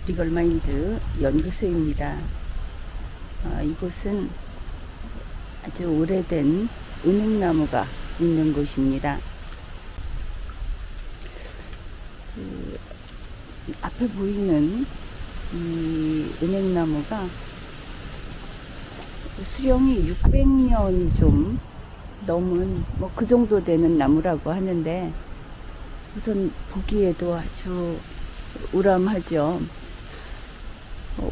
리걸마인드 연구소입니다. 이곳은 아주 오래된 은행나무가 있는 곳입니다. 앞에 보이는 이 은행나무가 수령이 600년 좀 넘은 그 정도 되는 나무라고 하는데, 우선 보기에도 아주 우람하죠.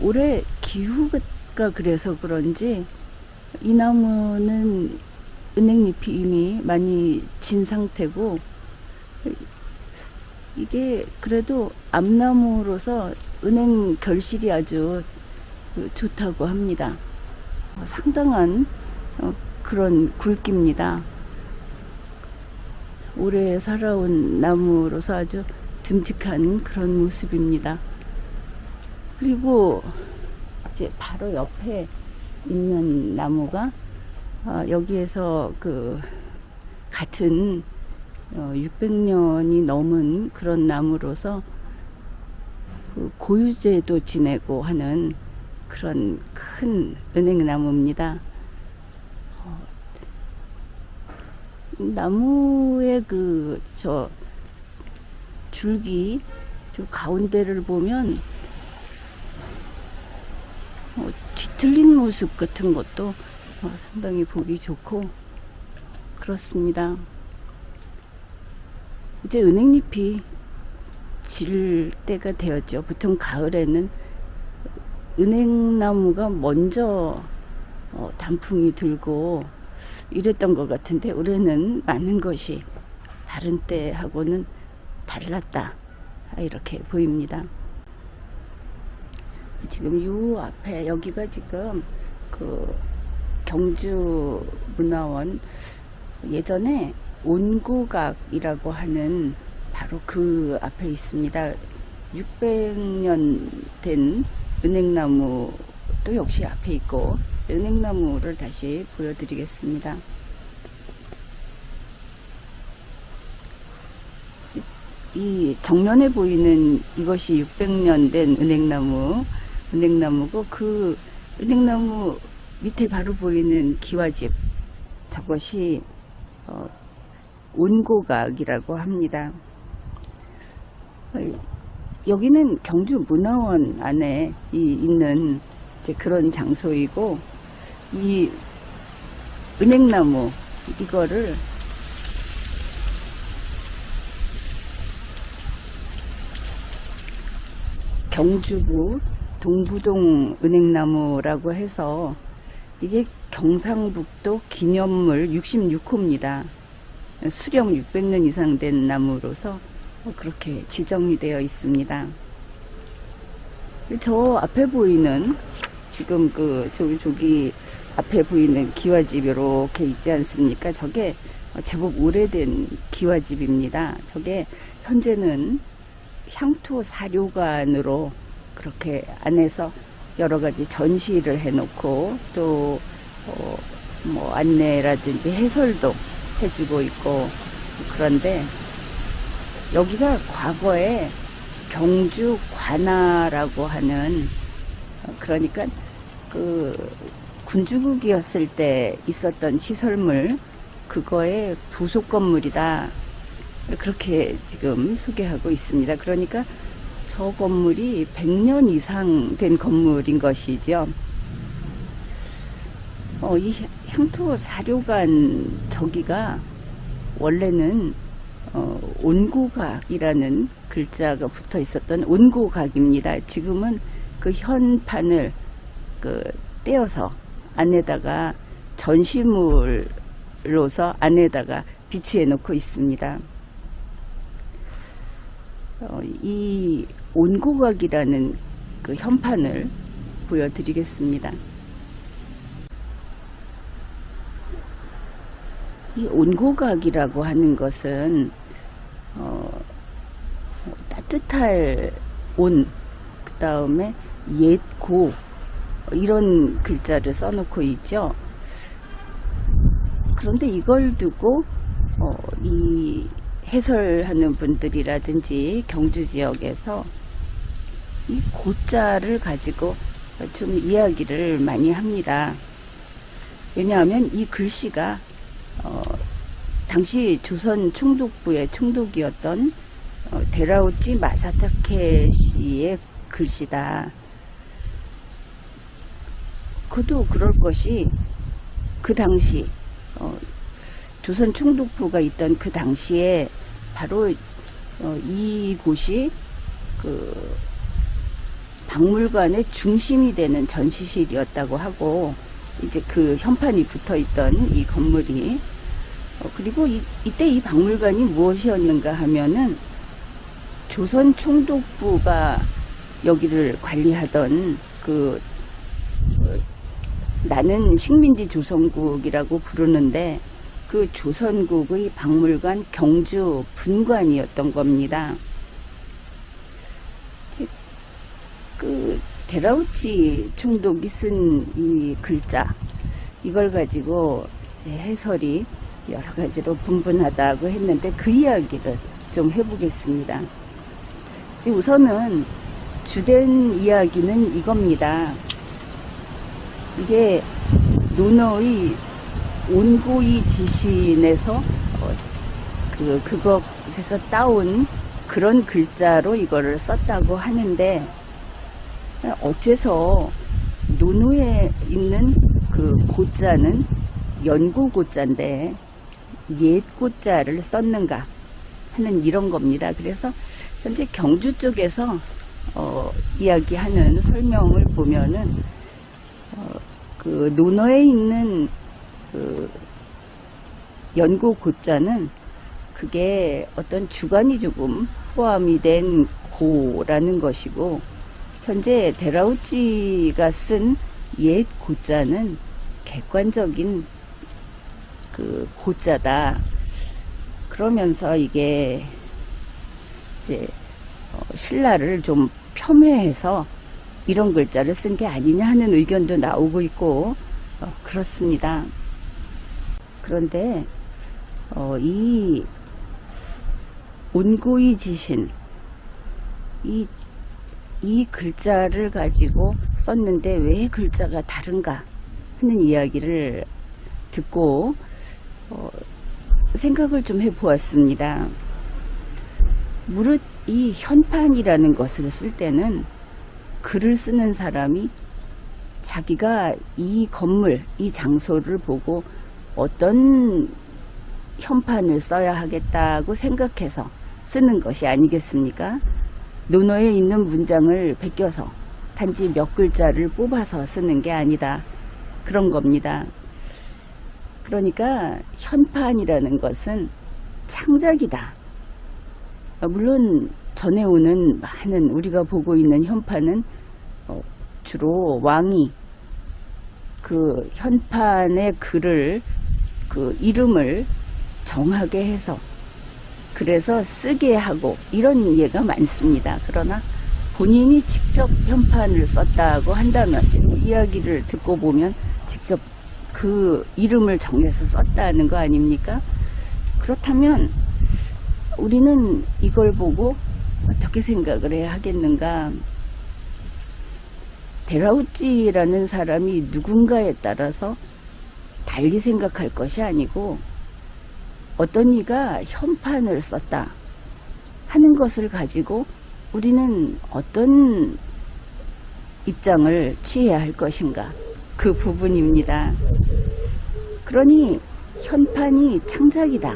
올해 기후가 그래서 그런지 이 나무는 은행잎이 이미 많이 진 상태고, 이게 그래도 암나무로서 은행 결실이 아주 좋다고 합니다. 상당한 그런 굵기입니다. 오래 살아온 나무로서 아주 듬직한 그런 모습입니다. 그리고 이제 바로 옆에 있는 나무가 여기에서 그 같은 600년이 넘은 그런 나무로서 그 고유제도 지내고 하는 그런 큰 은행나무입니다. 나무의 저 줄기 저 가운데를 보면 뒤틀린 모습 같은 것도 상당히 보기 좋고 그렇습니다. 이제 은행잎이 질 때가 되었죠. 보통 가을에는 은행나무가 먼저 단풍이 들고 이랬던 것 같은데, 올해는 많은 것이 다른 때하고는 달랐다, 이렇게 보입니다. 지금 요 앞에 여기가 지금 그 경주 문화원, 예전에 온고각이라고 하는 바로 그 앞에 있습니다. 600년 된 은행나무도 역시 앞에 있고, 은행나무를 다시 보여드리겠습니다. 이 정면에 보이는 이것이 600년 된 은행나무고, 그 은행나무 밑에 바로 보이는 기와집, 저것이 온고각이라고 합니다. 여기는 경주 문화원 안에 있는 이제 그런 장소이고, 이 은행나무 이거를 경주구 동부동 은행나무라고 해서, 이게 경상북도 기념물 66호입니다. 수령 600년 이상 된 나무로서 그렇게 지정이 되어 있습니다. 저 앞에 보이는 지금 저기 앞에 보이는 기와집 이렇게 있지 않습니까? 저게 제법 오래된 기와집입니다. 저게 현재는 향토 사료관으로 그렇게 안에서 여러 가지 전시를 해놓고, 또 안내라든지 해설도 해주고 있고, 그런데 여기가 과거에 경주 관아라고 하는, 그러니까 그 군주국이었을 때 있었던 시설물, 그거의 부속 건물이다, 그렇게 지금 소개하고 있습니다. 그러니까 저 건물이 100년 이상 된 건물인 것이죠. 이 향토 사료관 저기가 원래는 온고각이라는 글자가 붙어 있었던 온고각입니다. 지금은 그 현판을 떼어서 안에다가 전시물로서 안에다가 비치해 놓고 있습니다. 이 온고각이라는 그 현판을 보여드리겠습니다. 이 온고각이라고 하는 것은 따뜻할 온, 그 다음에 옛고, 이런 글자를 써놓고 있죠. 그런데 이걸 두고 이 해설하는 분들이라든지 경주 지역에서 이 고자를 가지고 좀 이야기를 많이 합니다. 왜냐하면 이 글씨가 당시 조선 총독부의 총독이었던 데라우치 마사타케 씨의 글씨다. 그도 그럴 것이 그 당시 조선 총독부가 있던 그 당시에 바로 이곳이 그 박물관의 중심이 되는 전시실이었다고 하고, 이제 그 현판이 붙어 있던 이 건물이 그리고 이때 이 박물관이 무엇이었는가 하면은 조선 총독부가 여기를 관리하던 그 나는 식민지 조선국이라고 부르는데 그 조선국의 박물관 경주 분관이었던 겁니다. 그 데라우치 총독이 쓴 이 글자, 이걸 가지고 이제 해설이 여러 가지로 분분하다고 했는데 그 이야기를 좀 해보겠습니다. 우선은 주된 이야기는 이겁니다. 이게 논어의 온고이 지신에서 그것에서 따온 그런 글자로 이거를 썼다고 하는데, 어째서 논어에 있는 그 고자는 연고 고자인데 옛 고자를 썼는가 하는 이런 겁니다. 그래서 현재 경주 쪽에서 이야기하는 설명을 보면은 그 논어에 있는 그 연고 고자는 그게 어떤 주관이 조금 포함이 된 고라는 것이고, 현재 데라우치가 쓴 옛 고자는 객관적인 그 고자다. 그러면서 이게 이제 신라를 좀 폄훼해서 이런 글자를 쓴 게 아니냐 하는 의견도 나오고 있고 그렇습니다. 그런데 이 온고이 지신 이 글자를 가지고 썼는데 왜 글자가 다른가 하는 이야기를 듣고 생각을 좀 해보았습니다. 무릇 이 현판이라는 것을 쓸 때는 글을 쓰는 사람이 자기가 이 건물, 이 장소를 보고 어떤 현판을 써야 하겠다고 생각해서 쓰는 것이 아니겠습니까? 논어에 있는 문장을 베껴서 단지 몇 글자를 뽑아서 쓰는 게 아니다. 그런 겁니다. 그러니까 현판이라는 것은 창작이다. 물론 전해 오는 많은 우리가 보고 있는 현판은 주로 왕이 그 현판의 글을 그 이름을 정하게 해서 그래서 쓰게 하고 이런 예가 많습니다. 그러나 본인이 직접 현판을 썼다고 한다면, 지금 이야기를 듣고 보면 직접 그 이름을 정해서 썼다는 거 아닙니까? 그렇다면 우리는 이걸 보고 어떻게 생각을 해야 하겠는가? 데라우치라는 사람이 누군가에 따라서 달리 생각할 것이 아니고, 어떤 이가 현판을 썼다 하는 것을 가지고 우리는 어떤 입장을 취해야 할 것인가, 그 부분입니다. 그러니 현판이 창작이다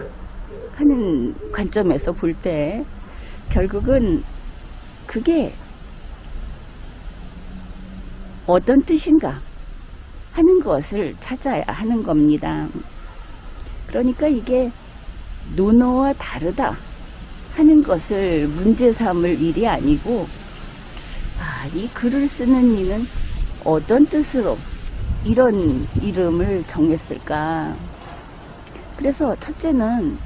하는 관점에서 볼 때 결국은 그게 어떤 뜻인가 하는 것을 찾아야 하는 겁니다. 그러니까 이게 논어와 다르다 하는 것을 문제 삼을 일이 아니고, 이 글을 쓰는 이는 어떤 뜻으로 이런 이름을 정했을까. 그래서 첫째는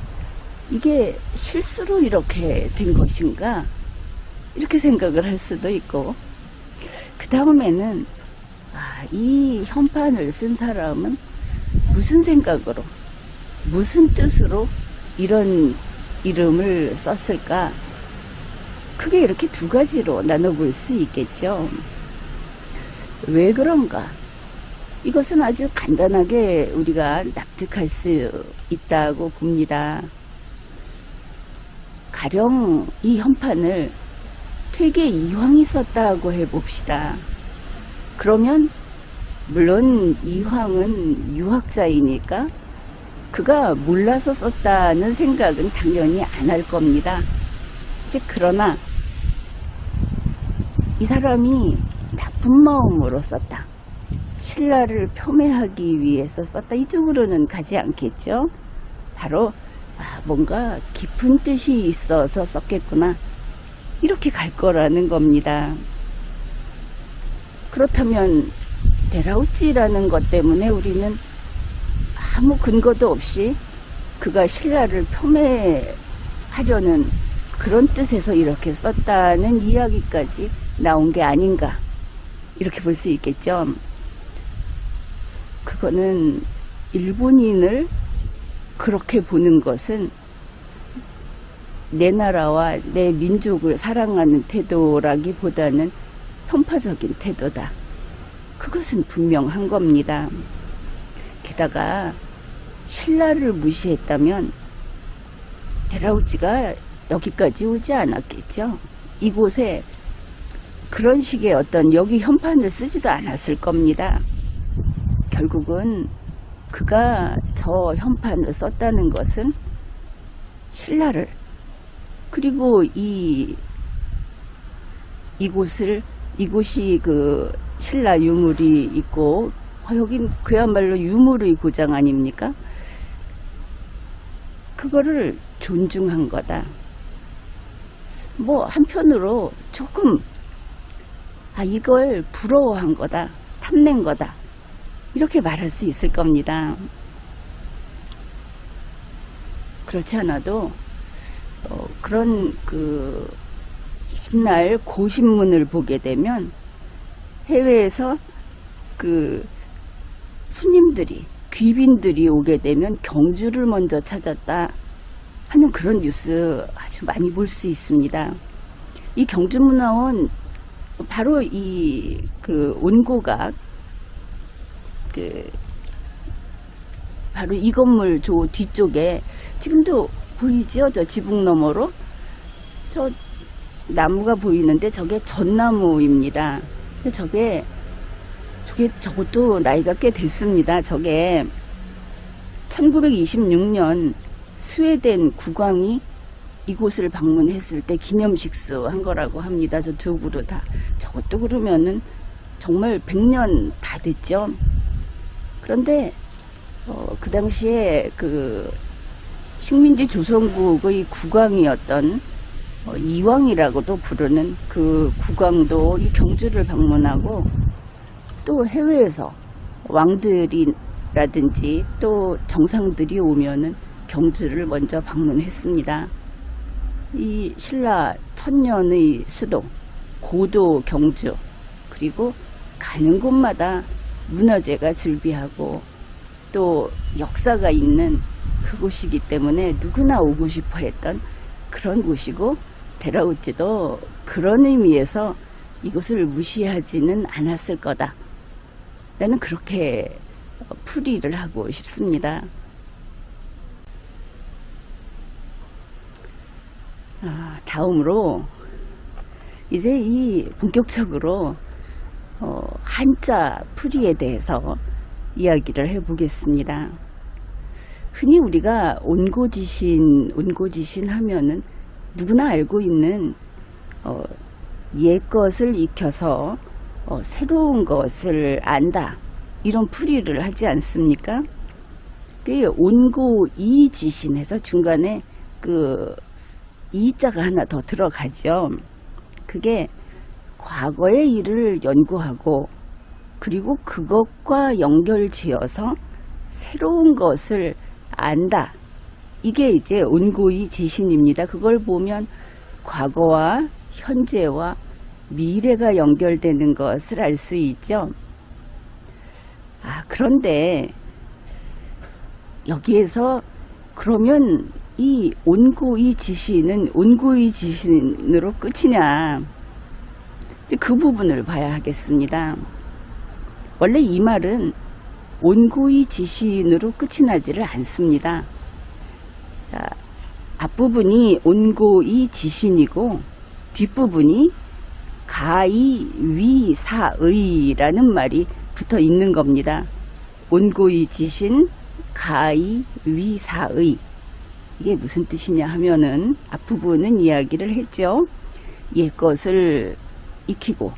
이게 실수로 이렇게 된 것인가 이렇게 생각을 할 수도 있고, 그 다음에는 이 현판을 쓴 사람은 무슨 생각으로 무슨 뜻으로 이런 이름을 썼을까 크게 이렇게 두 가지로 나눠볼 수 있겠죠. 왜 그런가? 이것은 아주 간단하게 우리가 납득할 수 있다고 봅니다. 가령 이 현판을 퇴계 이황이 썼다고 해봅시다. 그러면 물론 이황은 유학자이니까 그가 몰라서 썼다는 생각은 당연히 안 할 겁니다. 이제 그러나 이 사람이 나쁜 마음으로 썼다. 신라를 폄훼하기 위해서 썼다. 이쪽으로는 가지 않겠죠. 바로 뭔가 깊은 뜻이 있어서 썼겠구나. 이렇게 갈 거라는 겁니다. 그렇다면 데라우찌라는 것 때문에 우리는 아무 근거도 없이 그가 신라를 폄훼하려는 그런 뜻에서 이렇게 썼다는 이야기까지 나온 게 아닌가, 이렇게 볼 수 있겠죠. 그거는 일본인을 그렇게 보는 것은 내 나라와 내 민족을 사랑하는 태도라기보다는 편파적인 태도다. 그것은 분명한 겁니다. 게다가 신라를 무시했다면 데라우찌가 여기까지 오지 않았겠죠. 이곳에 그런 식의 어떤 여기 현판을 쓰지도 않았을 겁니다. 결국은 그가 저 현판을 썼다는 것은 신라를, 그리고 이곳이 그 신라 유물이 있고 여긴 그야말로 유물의 고장 아닙니까? 그거를 존중한 거다. 뭐 한편으로 조금 이걸 부러워한 거다, 탐낸 거다, 이렇게 말할 수 있을 겁니다. 그렇지 않아도 그런 그 옛날 고신문을 보게 되면 해외에서 그 손님들이, 귀빈들이 오게 되면 경주를 먼저 찾았다 하는 그런 뉴스 아주 많이 볼 수 있습니다. 이 경주문화원 바로 이 그 온고각, 바로 이 건물 저 뒤쪽에 지금도 보이죠? 저 지붕 너머로 저 나무가 보이는데 저게 전나무입니다. 저것도 나이가 꽤 됐습니다. 저게 1926년 스웨덴 국왕이 이곳을 방문했을 때 기념식수 한 거라고 합니다. 저 두 그루 다. 저것도 그러면은 정말 100년 다 됐죠. 그런데 그 당시에 그 식민지 조선국의 국왕이었던 이왕이라고도 부르는 그 국왕도 이 경주를 방문하고, 또 해외에서 왕들이라든지 또 정상들이 오면은 경주를 먼저 방문했습니다. 이 신라 천년의 수도 고도 경주, 그리고 가는 곳마다 문화재가 즐비하고 또 역사가 있는 그곳이기 때문에 누구나 오고 싶어 했던 그런 곳이고, 데라우찌도 그런 의미에서 이곳을 무시하지는 않았을 거다. 나는 그렇게 풀이를 하고 싶습니다. 다음으로 이제 이 본격적으로 한자 풀이에 대해서 이야기를 해보겠습니다. 흔히 우리가 온고지신 하면은 누구나 알고 있는 옛것을 익혀서 새로운 것을 안다, 이런 풀이를 하지 않습니까? 그 온고이지신해서 중간에 그 이자가 하나 더 들어가죠. 그게 과거의 일을 연구하고 그리고 그것과 연결지어서 새로운 것을 안다, 이게 이제 온고이지신입니다. 그걸 보면 과거와 현재와 미래가 연결되는 것을 알 수 있죠. 그런데 여기에서 그러면 이 온고이 지신은 온고이 지신으로 끝이냐, 이제 그 부분을 봐야 하겠습니다. 원래 이 말은 온고이 지신으로 끝이 나지를 않습니다. 자, 앞부분이 온고이 지신이고 뒷부분이 가이 위 사의라는 말이 붙어 있는 겁니다. 온고이 지신, 가이 위 사의. 이게 무슨 뜻이냐 하면은 앞부분은 이야기를 했죠. 옛 것을 익히고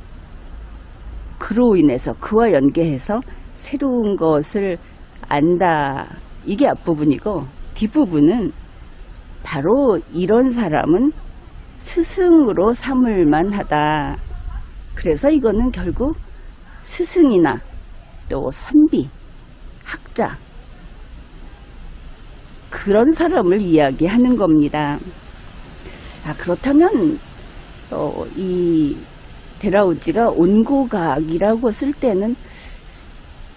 그로 인해서 그와 연계해서 새로운 것을 안다. 이게 앞부분이고 뒷부분은 바로 이런 사람은 스승으로 삼을 만하다. 그래서 이거는 결국 스승이나 또 선비, 학자, 그런 사람을 이야기하는 겁니다. 그렇다면 이 데라우지가 온고각이라고 쓸 때는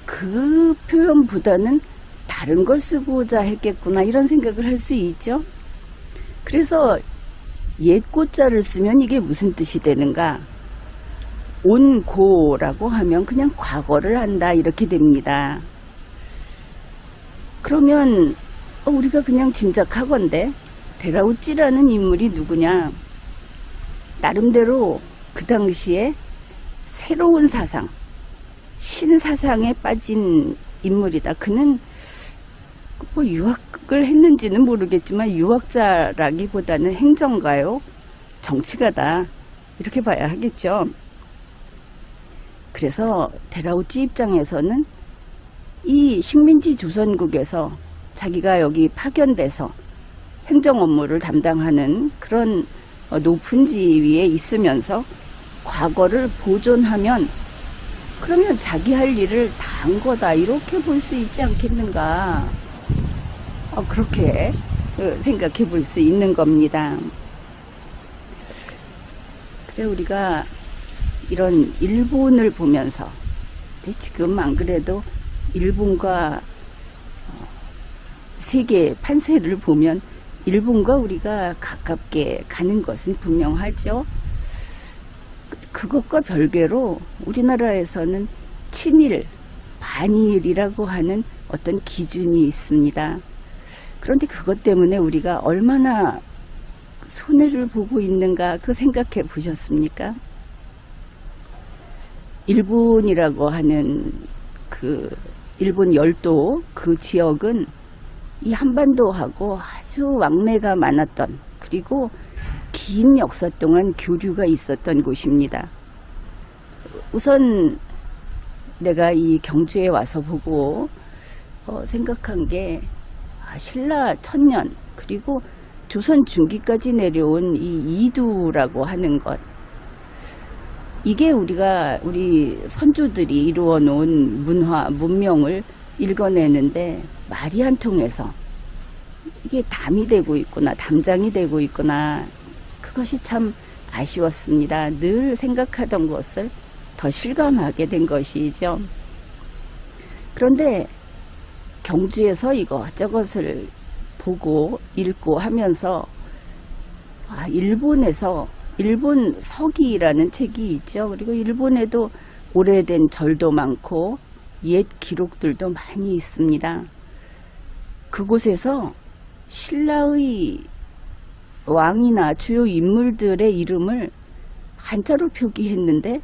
그 표현보다는 다른 걸 쓰고자 했겠구나, 이런 생각을 할 수 있죠. 그래서 옛고자를 쓰면 이게 무슨 뜻이 되는가? 온고라고 하면 그냥 과거를 한다, 이렇게 됩니다. 그러면 우리가 그냥 짐작하건대 데라우찌라는 인물이 누구냐? 나름대로 그 당시에 새로운 사상, 신사상에 빠진 인물이다. 그는 뭐 유학을 했는지는 모르겠지만 유학자라기보다는 행정가요, 정치가다, 이렇게 봐야 하겠죠. 그래서 데라우찌 입장에서는 이 식민지 조선국에서 자기가 여기 파견돼서 행정 업무를 담당하는 그런 높은 지위에 있으면서 과거를 보존하면 그러면 자기 할 일을 다 한 거다, 이렇게 볼 수 있지 않겠는가. 그렇게 생각해 볼 수 있는 겁니다. 그래, 우리가 이런 일본을 보면서 지금 안 그래도 일본과 세계 판세를 보면 일본과 우리가 가깝게 가는 것은 분명하죠. 그것과 별개로 우리나라에서는 친일, 반일이라고 하는 어떤 기준이 있습니다. 그런데 그것 때문에 우리가 얼마나 손해를 보고 있는가, 그 생각해 보셨습니까? 일본이라고 하는 그 일본 열도 그 지역은 이 한반도하고 아주 왕래가 많았던, 그리고 긴 역사 동안 교류가 있었던 곳입니다. 우선 내가 이 경주에 와서 보고 생각한 게 신라 천년, 그리고 조선 중기까지 내려온 이 이두라고 하는 것, 이게 우리 선조들이 이루어 놓은 문화, 문명을 읽어내는데 말이 안 통해서 이게 담이 되고 있구나, 담장이 되고 있구나, 그것이 참 아쉬웠습니다. 늘 생각하던 것을 더 실감하게 된 것이죠. 그런데 경주에서 이것저것을 보고 읽고 하면서 일본에서 일본 서기라는 책이 있죠. 그리고 일본에도 오래된 절도 많고 옛 기록들도 많이 있습니다. 그곳에서 신라의 왕이나 주요 인물들의 이름을 한자로 표기했는데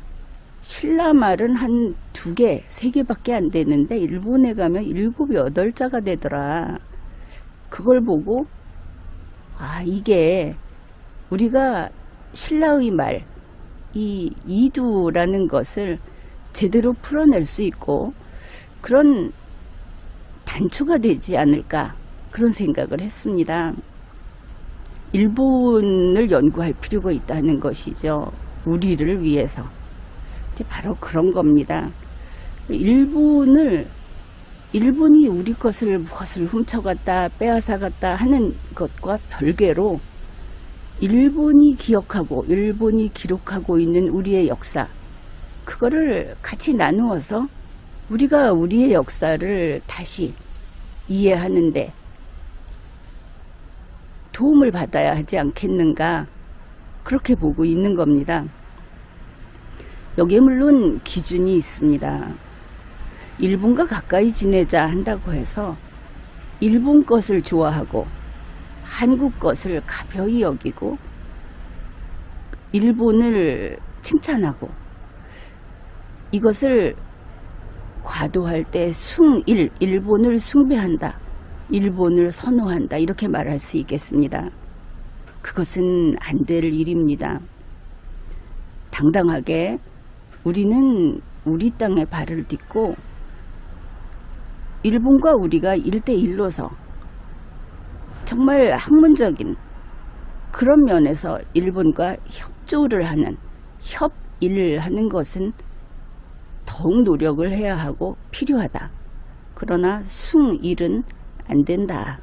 신라 말은 한 2개, 3개밖에 안 되는데 일본에 가면 7, 8자가 되더라. 그걸 보고 이게 우리가 신라의 말, 이 이두라는 것을 제대로 풀어낼 수 있고 그런 단초가 되지 않을까, 그런 생각을 했습니다. 일본을 연구할 필요가 있다는 것이죠. 우리를 위해서. 이제 바로 그런 겁니다. 일본이 우리 것을 무엇을 훔쳐갔다, 빼앗아갔다 하는 것과 별개로 일본이 기억하고 일본이 기록하고 있는 우리의 역사, 그거를 같이 나누어서 우리가 우리의 역사를 다시 이해하는데 도움을 받아야 하지 않겠는가, 그렇게 보고 있는 겁니다. 여기에 물론 기준이 있습니다. 일본과 가까이 지내자 한다고 해서 일본 것을 좋아하고 한국 것을 가벼이 여기고 일본을 칭찬하고 이것을 과도할 때 숭일, 일본을 숭배한다, 일본을 선호한다, 이렇게 말할 수 있겠습니다. 그것은 안 될 일입니다. 당당하게 우리는 우리 땅에 발을 딛고 일본과 우리가 1대1로서 정말 학문적인 그런 면에서 일본과 협조를 하는, 협일을 하는 것은 더욱 노력을 해야 하고 필요하다. 그러나 숭일은 안 된다,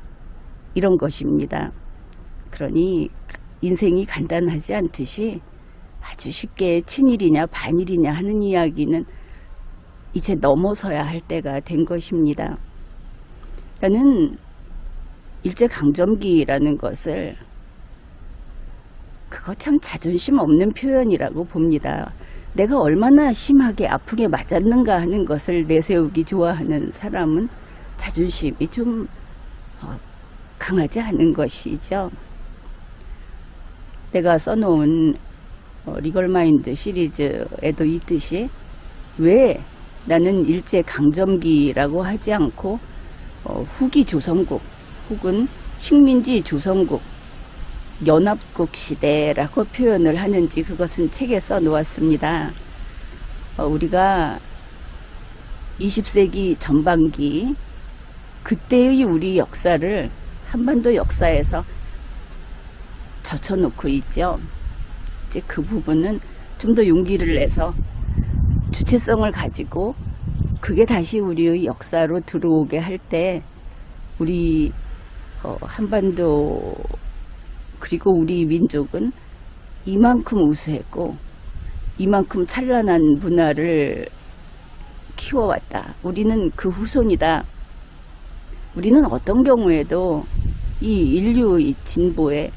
이런 것입니다. 그러니 인생이 간단하지 않듯이 아주 쉽게 친일이냐 반일이냐 하는 이야기는 이제 넘어서야 할 때가 된 것입니다. 저는 일제강점기라는 것을 그거 참 자존심 없는 표현이라고 봅니다. 내가 얼마나 심하게 아프게 맞았는가 하는 것을 내세우기 좋아하는 사람은 자존심이 좀 강하지 않은 것이죠. 내가 써놓은 리걸마인드 시리즈에도 있듯이 왜 나는 일제강점기라고 하지 않고 후기 조선국 혹은 식민지 조선국 연합국 시대라고 표현을 하는지 그것은 책에 써놓았습니다. 우리가 20세기 전반기 그때의 우리 역사를 한반도 역사에서 젖혀놓고 있죠. 이제 그 부분은 좀 더 용기를 내서 주체성을 가지고 그게 다시 우리의 역사로 들어오게 할 때 우리 한반도 그리고 우리 민족은 이만큼 우수했고 이만큼 찬란한 문화를 키워왔다. 우리는 그 후손이다. 우리는 어떤 경우에도 이 인류의 진보에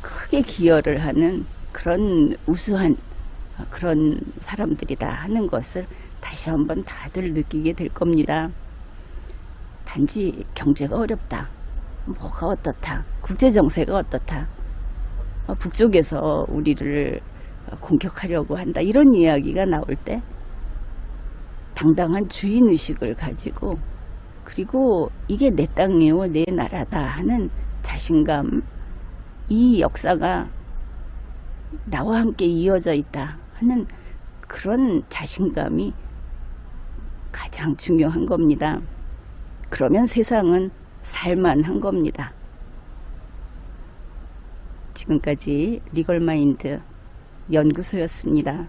크게 기여를 하는 그런 우수한 그런 사람들이다 하는 것을 다시 한번 다들 느끼게 될 겁니다. 단지 경제가 어렵다, 뭐가 어떻다, 국제정세가 어떻다, 북쪽에서 우리를 공격하려고 한다, 이런 이야기가 나올 때 당당한 주인의식을 가지고 그리고 이게 내 땅이요 내 나라다 하는 자신감, 이 역사가 나와 함께 이어져 있다 하는 그런 자신감이 가장 중요한 겁니다. 그러면 세상은 살만한 겁니다. 지금까지 리걸마인드 연구소였습니다.